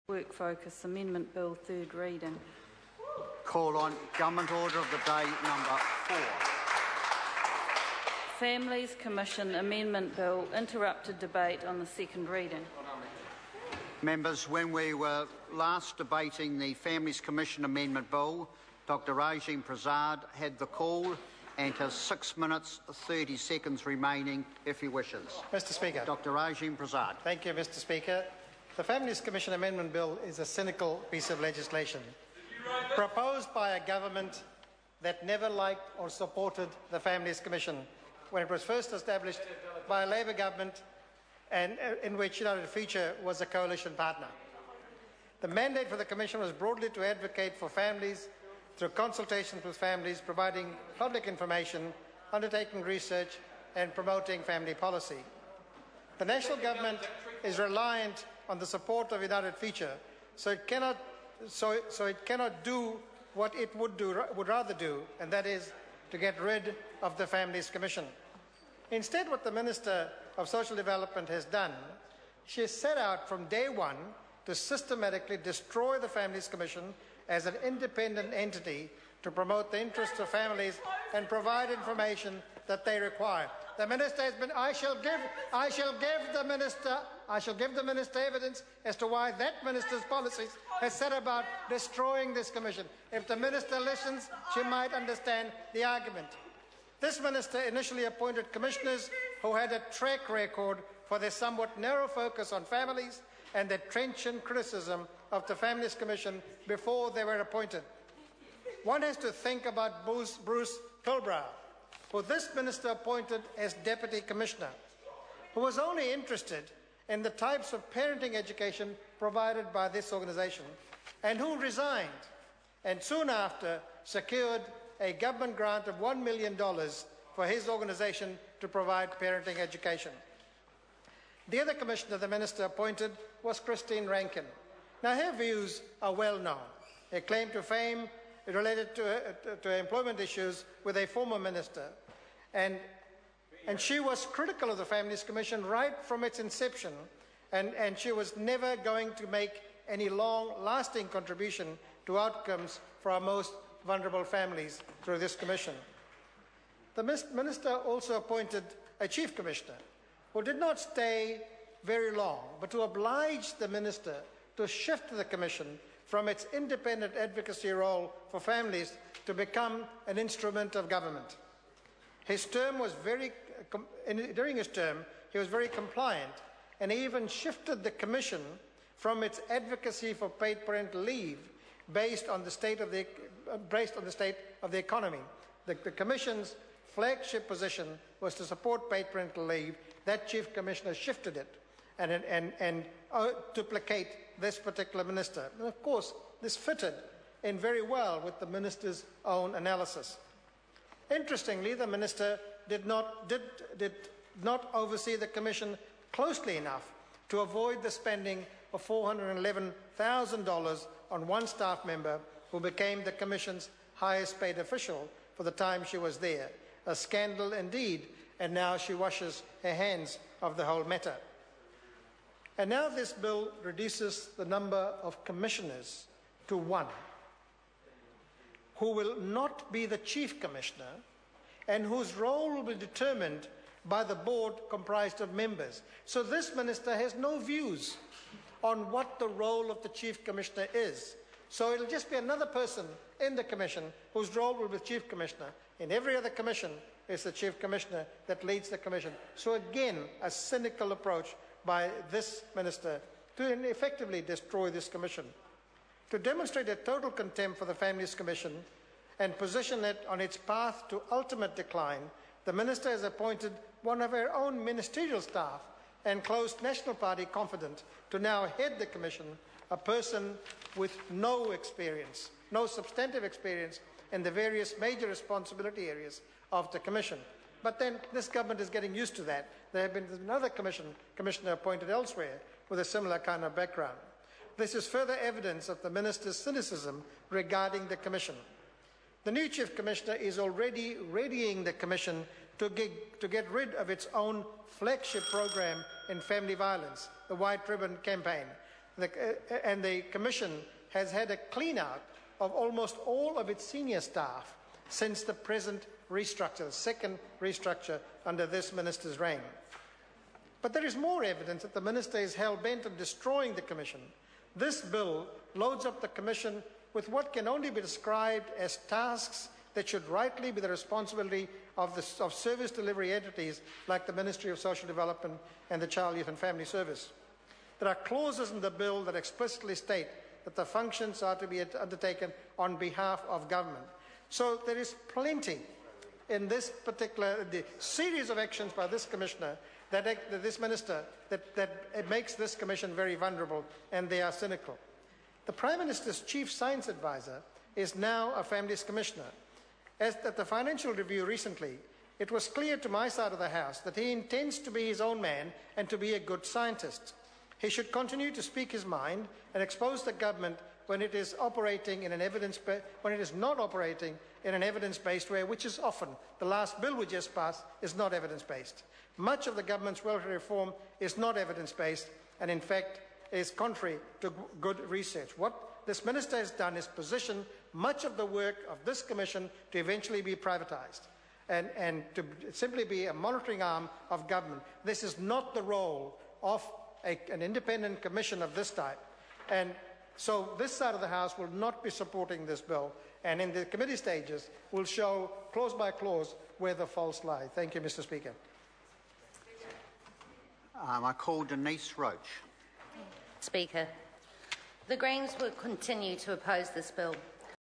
Work Focus Amendment Bill, third reading. Call on Government Order of the Day number 4. Families Commission Amendment Bill interrupted debate on the second reading. Members, when we were last debating the Families Commission Amendment Bill, Dr Rajim Prasad had the call and has 6 minutes 30 seconds remaining if he wishes. Mr Speaker. Dr Rajim Prasad. Thank you, Mr Speaker. The Families Commission Amendment Bill is a cynical piece of legislation proposed by a government that never liked or supported the Families Commission when it was first established by a Labour government and in which United Future was a coalition partner. The mandate for the Commission was broadly to advocate for families through consultations with families, providing public information, undertaking research and promoting family policy. The national government is reliant on the support of United Future, so it cannot do what it would rather do, and that is to get rid of the Families Commission. Instead, what the Minister of Social Development has done, she has set out from day one to systematically destroy the Families Commission as an independent entity to promote the interests of families and provide information that they require. The Minister has been. I shall give the Minister evidence as to why that Minister's policies has set about destroying this Commission. If the Minister listens, she might understand the argument. This Minister initially appointed commissioners who had a track record for their somewhat narrow focus on families and their trenchant criticism of the Families Commission before they were appointed. One has to think about Bruce Kilbrow, who this Minister appointed as Deputy Commissioner, who was only interested in the types of parenting education provided by this organisation, and who resigned and soon after secured a government grant of $1 million for his organisation to provide parenting education. The other commissioner the Minister appointed was Christine Rankin. Now, her views are well known. Her claim to fame related to employment issues with a former minister. And she was critical of the Families Commission right from its inception, and she was never going to make any long-lasting contribution to outcomes for our most vulnerable families through this commission. The Minister also appointed a Chief Commissioner who did not stay very long, but to oblige the Minister to shift the Commission from its independent advocacy role for families to become an instrument of government. During his term, he was very compliant, and he even shifted the Commission from its advocacy for paid parental leave based on the state of the economy. The Commission's flagship position was to support paid parental leave. That Chief Commissioner shifted it and duplicate this particular Minister. And of course, this fitted in very well with the Minister's own analysis. Interestingly, the Minister did not oversee the Commission closely enough to avoid the spending of $411,000 on one staff member who became the Commission's highest paid official for the time she was there. A scandal indeed, and now she washes her hands of the whole matter. And now this bill reduces the number of commissioners to 1, who will not be the Chief Commissioner and whose role will be determined by the board comprised of members. So this Minister has no views on what the role of the Chief Commissioner is. So it'll just be another person in the Commission whose role will be Chief Commissioner. In every other Commission, it's the Chief Commissioner that leads the Commission. So again, a cynical approach by this Minister to effectively destroy this Commission. To demonstrate a total contempt for the Families Commission and position it on its path to ultimate decline, the Minister has appointed one of her own ministerial staff and close National Party confidant to now head the Commission, a person with no experience, no substantive experience in the various major responsibility areas of the Commission. But then this government is getting used to that. There's been another commissioner appointed elsewhere with a similar kind of background. This is further evidence of the Minister's cynicism regarding the Commission. The new Chief Commissioner is already readying the Commission to get rid of its own flagship program in family violence, the White Ribbon Campaign. and the Commission has had a clean-out of almost all of its senior staff since the present restructure, the second restructure under this minister's reign. But there is more evidence that the minister is hell-bent on destroying the Commission. This bill loads up the Commission with what can only be described as tasks that should rightly be the responsibility of service delivery entities like the Ministry of Social Development and the Child, Youth and Family Service. There are clauses in the bill that explicitly state that the functions are to be undertaken on behalf of government. So there is plenty in this particular series of actions by this Commissioner, this Minister, that it makes this Commission very vulnerable, and they are cynical. The Prime Minister's Chief Science Advisor is now a Families Commissioner. As at the Financial Review recently, it was clear to my side of the House that he intends to be his own man and to be a good scientist. He should continue to speak his mind and expose the government when it is operating in an not operating in an evidence-based way, which is often. The last bill we just passed is not evidence-based. Much of the government's welfare reform is not evidence-based and, in fact, is contrary to good research. What this minister has done is position much of the work of this Commission to eventually be privatised and to simply be a monitoring arm of government. This is not the role of an independent commission of this type. And so this side of the House will not be supporting this bill, and in the committee stages will show clause by clause where the faults lie. Thank you, Mr. Speaker. I call Denise Roach. Speaker, the Greens will continue to oppose this bill.